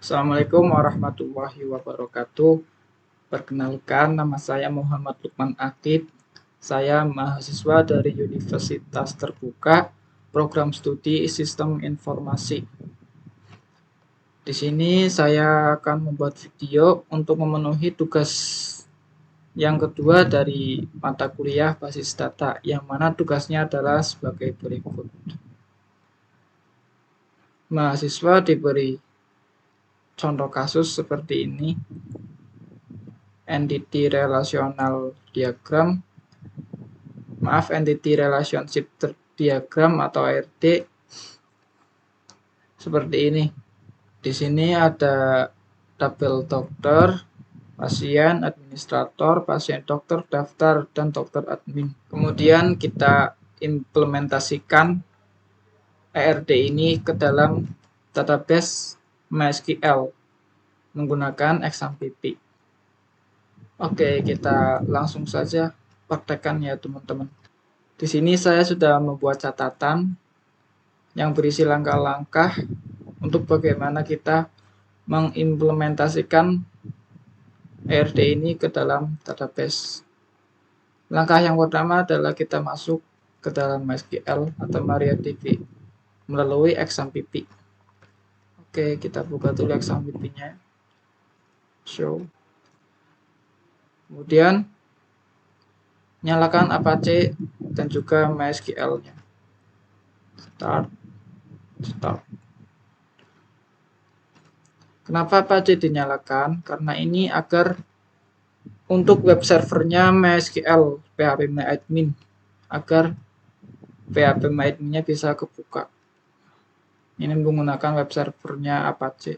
Assalamualaikum warahmatullahi wabarakatuh. Perkenalkan, nama saya Muhammad Lukman Akib. Saya mahasiswa dari Universitas Terbuka, Program Studi Sistem Informasi. Di sini saya akan membuat video untuk memenuhi tugas yang kedua dari mata kuliah basis data, yang mana tugasnya adalah sebagai berikut. Mahasiswa diberi contoh kasus seperti ini: entity relational diagram, entity relationship diagram atau RD seperti ini. Di sini ada tabel dokter, pasien, administrator, pasien dokter, daftar, dan dokter admin. Kemudian kita implementasikan ERD ini ke dalam database MySQL menggunakan XAMPP. Oke, kita langsung saja praktekkan ya teman-teman. Di sini saya sudah membuat catatan yang berisi langkah-langkah untuk bagaimana kita mengimplementasikan ERD ini ke dalam database. Langkah yang pertama adalah kita masuk ke dalam MySQL atau MariaDB melalui XAMPP. Oke, kita buka dulu XAMPP-nya. Show. Kemudian nyalakan Apache dan juga MySQL-nya. Start. Kenapa Apache dinyalakan? Karena ini agar untuk web servernya MySQL phpMyAdmin, agar phpMyAdmin-nya bisa kebuka. Ini menggunakan web servernya Apache.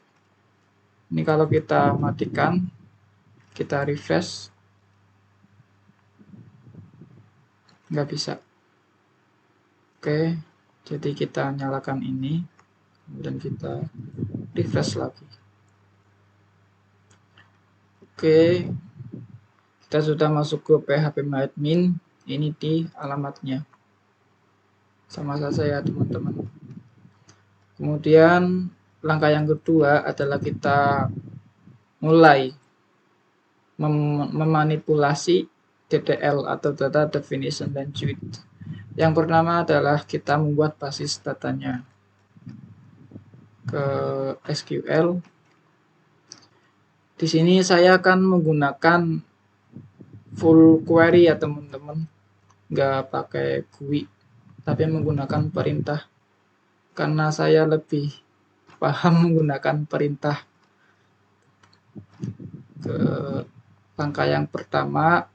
Ini kalau kita matikan, kita refresh, nggak bisa. Oke, jadi kita nyalakan ini, kemudian kita refresh lagi. Oke, kita sudah masuk ke phpMyAdmin. Ini di alamatnya, sama saja ya teman-teman. Kemudian langkah yang kedua adalah kita mulai memanipulasi DDL atau Data Definition Language. Yang pertama adalah kita membuat basis datanya ke SQL. Di sini saya akan menggunakan full query ya teman-teman, nggak pakai GUI, tapi menggunakan perintah karena saya lebih paham menggunakan perintah. Ke langkah yang pertama,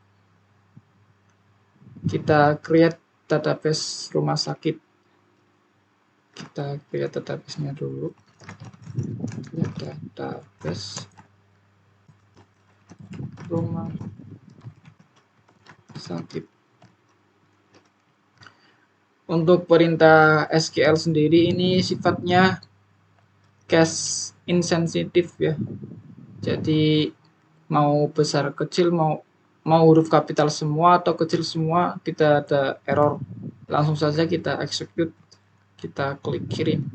kita create database rumah sakit. Kita create database-nya dulu. Database rumah sakit. Untuk perintah SQL sendiri ini sifatnya case insensitive ya. Jadi mau besar kecil, mau huruf kapital semua atau kecil semua, tidak ada error. Langsung saja kita execute, kita klik kirim.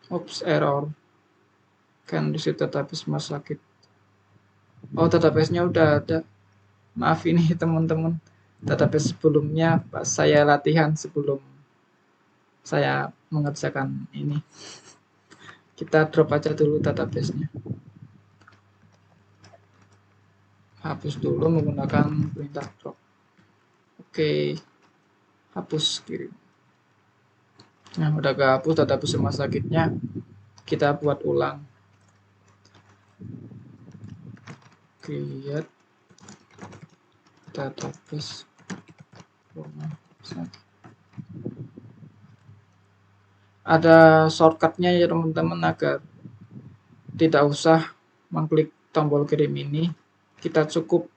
Oops, error. Kan di situ database rumah sakit. Oh, database-nya udah ada. Maaf ini teman-teman. Database sebelumnya pas saya latihan sebelum saya mengerjakan ini. Kita drop aja dulu database-nya. Hapus dulu menggunakan perintah drop. Oke, hapus kirim. Nah, udah kehapus database rumah sakitnya, kita buat ulang. Create database rumah sakit. Ada shortcutnya ya teman-teman, agar tidak usah mengklik tombol kirim ini. Kita cukup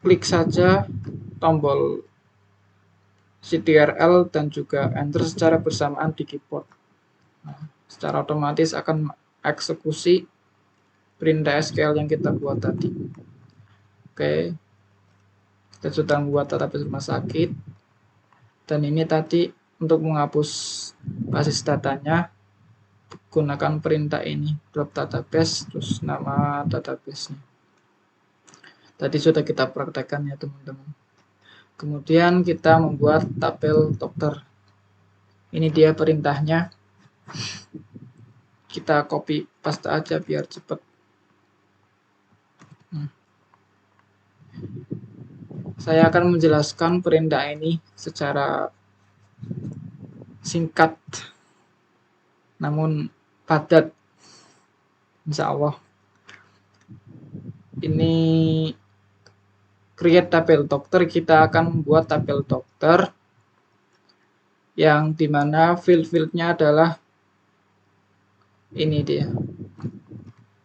klik saja tombol CTRL dan juga enter secara bersamaan di keyboard. Nah, secara otomatis akan eksekusi perintah SQL yang kita buat tadi. Oke, kita sudah membuat database rumah sakit. Dan ini tadi untuk menghapus basis datanya, gunakan perintah ini, drop database, terus nama database-nya. Tadi sudah kita praktekkan ya teman-teman. Kemudian kita membuat tabel dokter. Ini dia perintahnya. Kita copy paste aja biar cepat. Saya akan menjelaskan perintah ini secara singkat namun padat, insya Allah. Ini create tabel dokter, kita akan membuat tabel dokter yang dimana field-fieldnya adalah ini dia.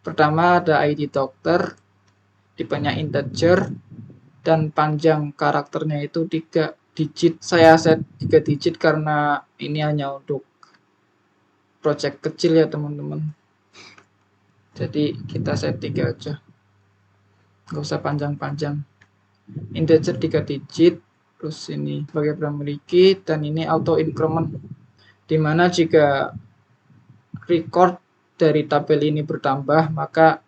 Pertama ada ID dokter, tipenya integer, dan panjang karakternya itu 3 digit. Saya set 3 digit karena ini hanya untuk project kecil ya teman-teman. Jadi kita set 3 aja, nggak usah panjang-panjang. Integer 3 digit, terus ini sebagai primary key, dan ini auto increment, dimana jika record dari tabel ini bertambah maka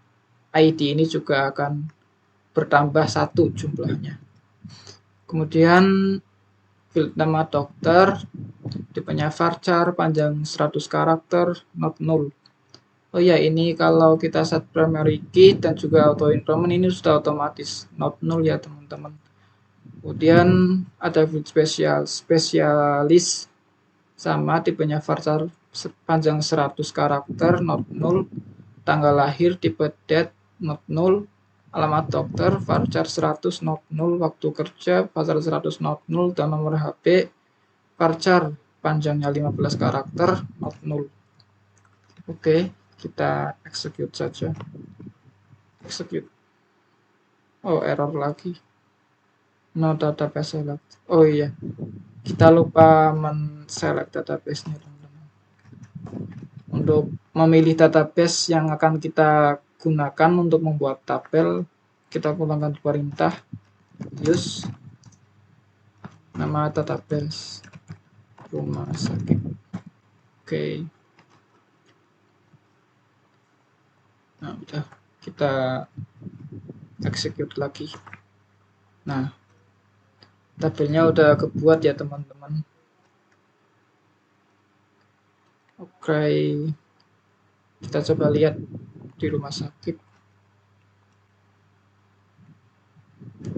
ID ini juga akan bertambah 1 jumlahnya. Kemudian field nama dokter, tipenya varchar, panjang 100 karakter, not null. Oh ya, ini kalau kita set primary key dan juga auto increment ini sudah otomatis not null ya teman-teman. Kemudian ada field spesialis sama tipenya varchar, panjang 100 karakter, not null, tanggal lahir tipe date, not null, alamat dokter varchar 100 not null, waktu kerja varchar 100 not null, dan nomor HP varchar panjangnya 15 karakter not null. Oke, kita execute saja. Execute. Oh, error lagi. No database select. Oh iya, kita lupa men-select database-nya teman-teman. Untuk memilih database yang akan kita gunakan untuk membuat tabel, kita gunakan perintah use nama database rumah sakit. Oke. Nah, udah kita execute lagi. Nah, tabelnya udah kebuat ya teman-teman. Oke, kita coba lihat di rumah sakit.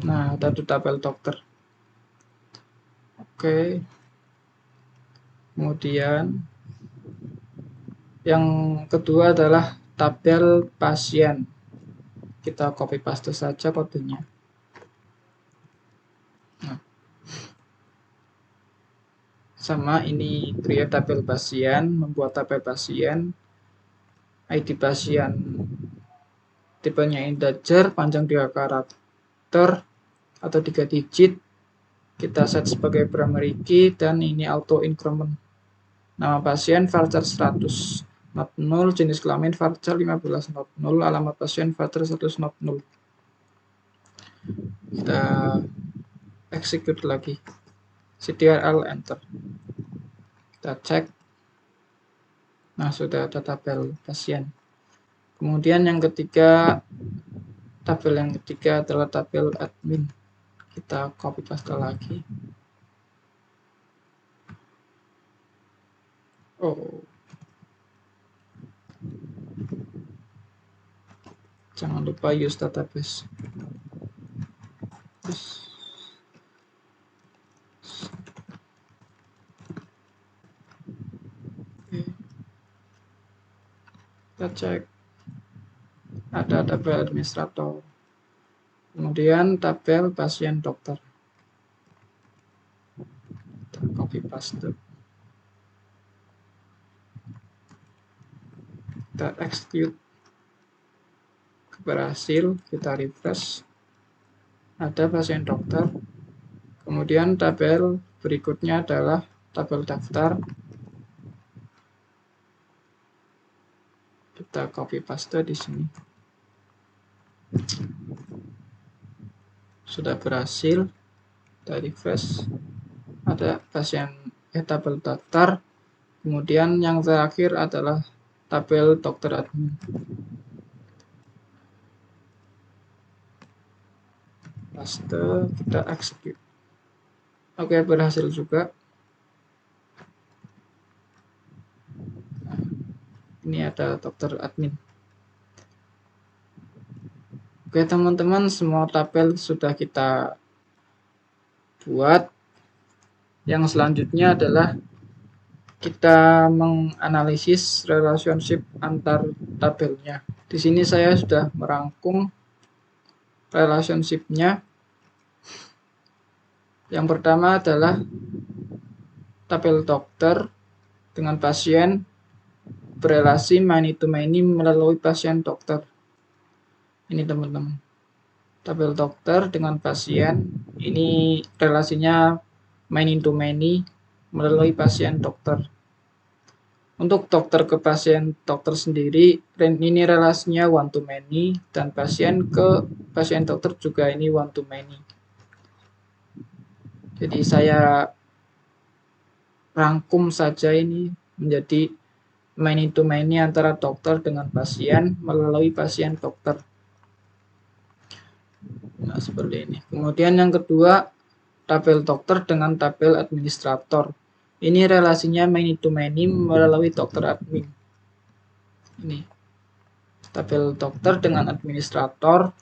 Nah, ada tabel dokter. Oke. Kemudian yang kedua adalah tabel pasien. Kita copy paste saja kodenya. Nah, sama ini create tabel pasien, membuat tabel pasien, ID pasien tipenya integer, panjang 3 karakter atau 3 digit, kita set sebagai primary key, dan ini auto increment. Nama pasien varchar 100 not null, jenis kelamin varchar 15 not null, alamat pasien varchar 100 not null. Kita execute lagi, ctrl enter, kita cek. Nah, sudah ada tabel pasien. Kemudian yang ketiga, tabel yang ketiga adalah tabel admin. Kita copy paste lagi. Oh, jangan lupa use database. Kita cek, ada tabel administrator, kemudian tabel pasien dokter. Kita copy paste, kita execute, berhasil. Kita refresh, ada pasien dokter. Kemudian tabel berikutnya adalah tabel daftar. Kita copy paste di sini. Sudah berhasil. Kita refresh, ada pasien tabel daftar. Kemudian yang terakhir adalah tabel dokter admin. Paste, kita execute. Oke, berhasil juga. Nah, ini ada dokter admin. Oke teman-teman, semua tabel sudah kita buat. Yang selanjutnya adalah kita menganalisis relationship antar tabelnya. Di sini saya sudah merangkum relationship-nya. Yang pertama adalah tabel dokter dengan pasien berelasi many to many melalui pasien dokter. Ini teman-teman, tabel dokter dengan pasien ini relasinya many to many melalui pasien dokter. Untuk dokter ke pasien dokter sendiri ini relasinya one to many, dan pasien ke pasien dokter juga ini one to many. Jadi saya rangkum saja ini menjadi many to many antara dokter dengan pasien melalui pasien dokter. Nah, seperti ini. Kemudian yang kedua, tabel dokter dengan tabel administrator. Ini relasinya many to many melalui dokter admin. Ini tabel dokter dengan administrator.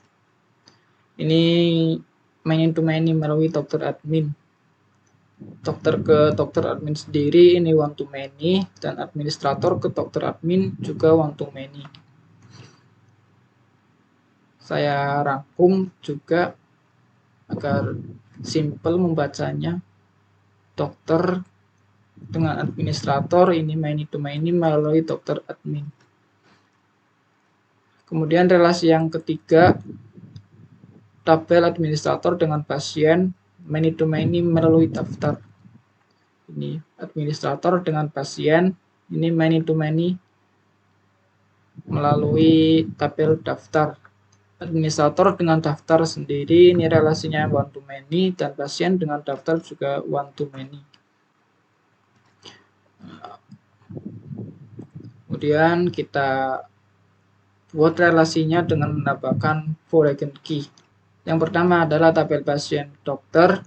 Ini many to many melalui dokter admin. Dokter ke dokter admin sendiri ini one to many, dan administrator ke dokter admin juga one to many. Saya rangkum juga agar simple membacanya. Dokter dengan administrator ini many to many melalui dokter admin. Kemudian relasi yang ketiga, tabel administrator dengan pasien many to many melalui daftar. Ini administrator dengan pasien ini many to many melalui tabel daftar. Administrator dengan daftar sendiri ini relasinya one to many, dan pasien dengan daftar juga one to many. Kemudian kita buat relasinya dengan menambahkan foreign key. Yang pertama adalah tabel pasien dokter.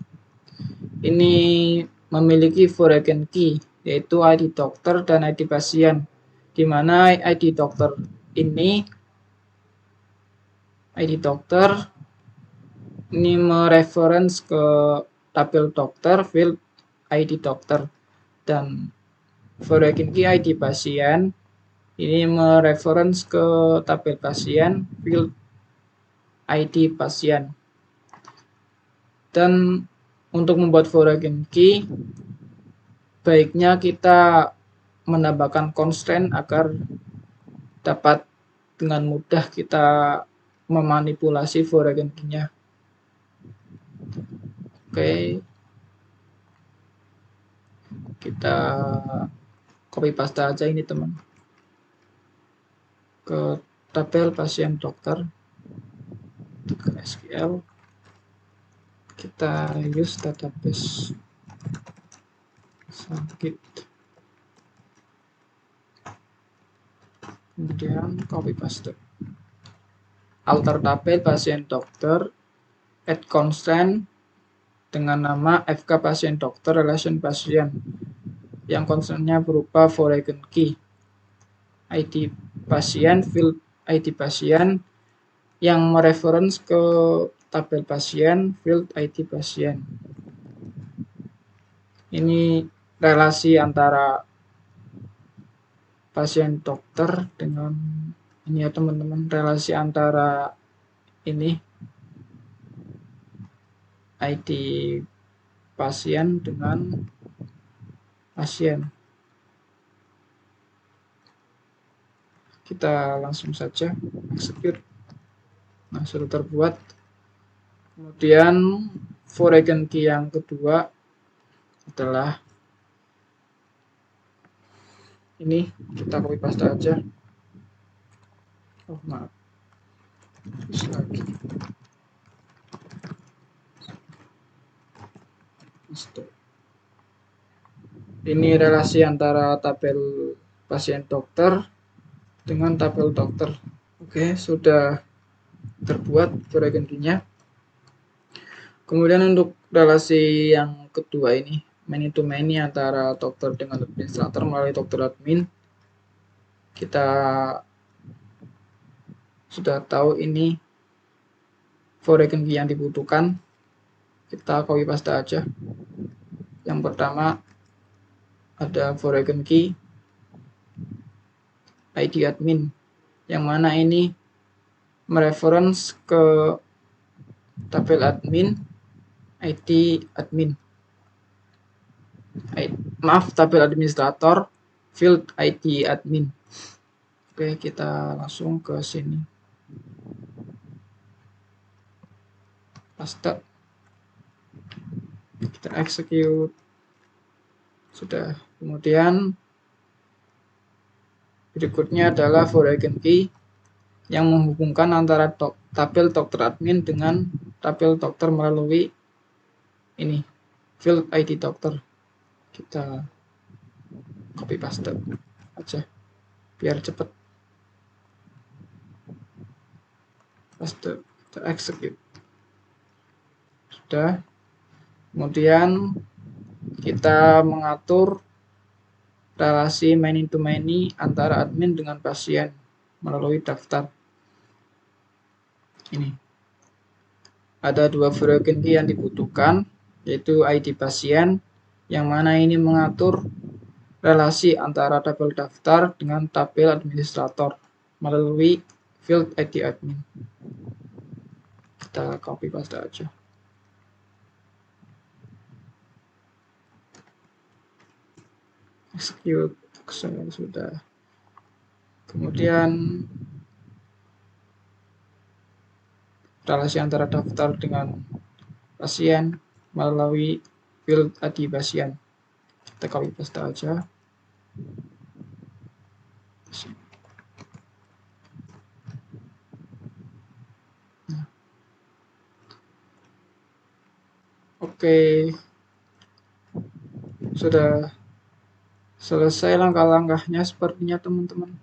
Ini memiliki foreign key, yaitu ID dokter dan ID pasien, di mana ID dokter ini mereference ke tabel dokter field ID dokter, dan foreign key ID pasien ini mereference ke tabel pasien field ID pasien. Dan untuk membuat foreign key, baiknya kita menambahkan constraint agar dapat dengan mudah kita memanipulasi foreign key-nya. Oke, kita copy paste aja ini teman ke tabel pasien dokter ke SQL. Kita use database sakit, kemudian copy paste, alter tabel pasien dokter, add constraint dengan nama FK pasien dokter relation pasien, yang constraintnya berupa foreign key ID pasien field ID pasien yang mereference ke tabel pasien field ID pasien. Ini relasi antara pasien dokter dengan ini ya teman-teman, relasi antara ini ID pasien dengan pasien. Kita langsung saja execute. Nah, sudah terbuat. Kemudian foreign key yang kedua adalah ini, kita copy paste aja. Oh maaf, terus lagi. Ini relasi antara tabel pasien dokter dengan tabel dokter. Oke, sudah terbuat foreign key-nya. Kemudian untuk relasi yang kedua ini, many to many antara dokter dengan administrator melalui dokter admin, kita sudah tahu ini foreign key yang dibutuhkan. Kita copy paste aja. Yang pertama ada foreign key ID admin, yang mana ini mereference ke tabel admin ID admin. Tabel administrator field ID admin. Oke, kita langsung ke sini. Paste. Kita execute. Sudah. Kemudian berikutnya adalah foreign key yang menghubungkan antara tabel dokter admin dengan tabel dokter melalui ini field ID dokter. Kita copy paste aja biar cepat. Paste, kita execute. Sudah. Kemudian kita mengatur relasi many to many antara admin dengan pasien melalui daftar. Ini ada dua foreign key yang dibutuhkan, yaitu ID pasien, yang mana ini mengatur relasi antara tabel daftar dengan tabel administrator melalui field ID admin. Kita copy paste aja. Execute. Sudah. Kemudian relasi antara daftar dengan pasien melalui field ID pasien. Kita copy paste aja. Oke, sudah selesai langkah-langkahnya sepertinya teman-teman.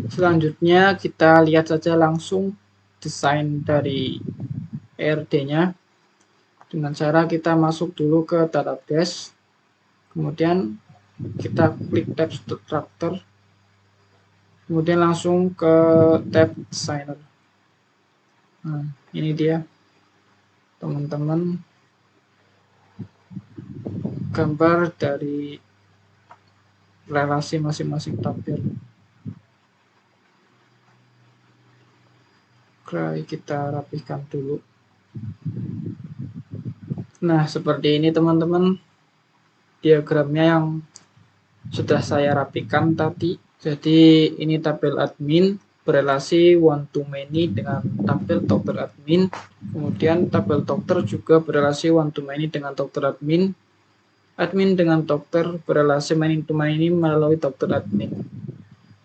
Selanjutnya kita lihat saja langsung desain dari ERD-nya dengan cara kita masuk dulu ke database, kemudian kita klik tab structure, kemudian langsung ke tab designer. Nah, ini dia teman-teman gambar dari relasi masing-masing tabel. Oke, kita rapihkan dulu. Nah, seperti ini teman-teman diagramnya yang sudah saya rapikan tadi. Jadi ini tabel admin berelasi one to many dengan tabel dokter admin. Kemudian tabel dokter juga berelasi one to many dengan dokter admin. Admin dengan dokter berelasi many to many melalui dokter admin.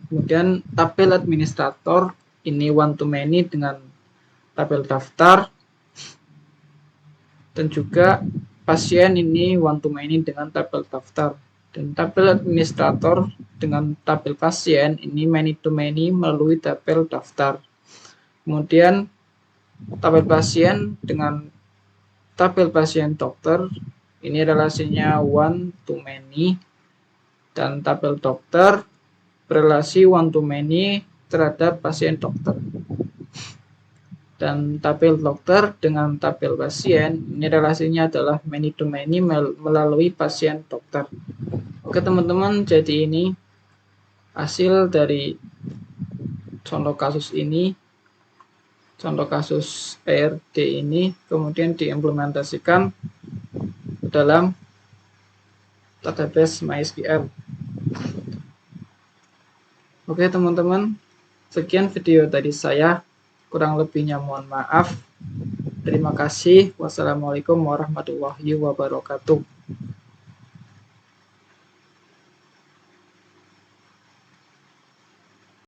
Kemudian tabel administrator ini one to many dengan tabel daftar. Dan juga pasien ini one to many dengan tabel daftar. Dan tabel administrator dengan tabel pasien ini many to many melalui tabel daftar. Kemudian tabel pasien dengan tabel pasien dokter ini relasinya one to many, dan tabel dokter berelasi one to many terhadap pasien dokter. Dan tabel dokter dengan tabel pasien ini relasinya adalah many to many melalui pasien dokter. Oke teman-teman, jadi ini hasil dari contoh kasus ini, contoh kasus ERD ini kemudian diimplementasikan dalam database MySQL. Oke teman-teman, sekian video dari saya. Kurang lebihnya mohon maaf. Terima kasih. Wassalamualaikum warahmatullahi wabarakatuh.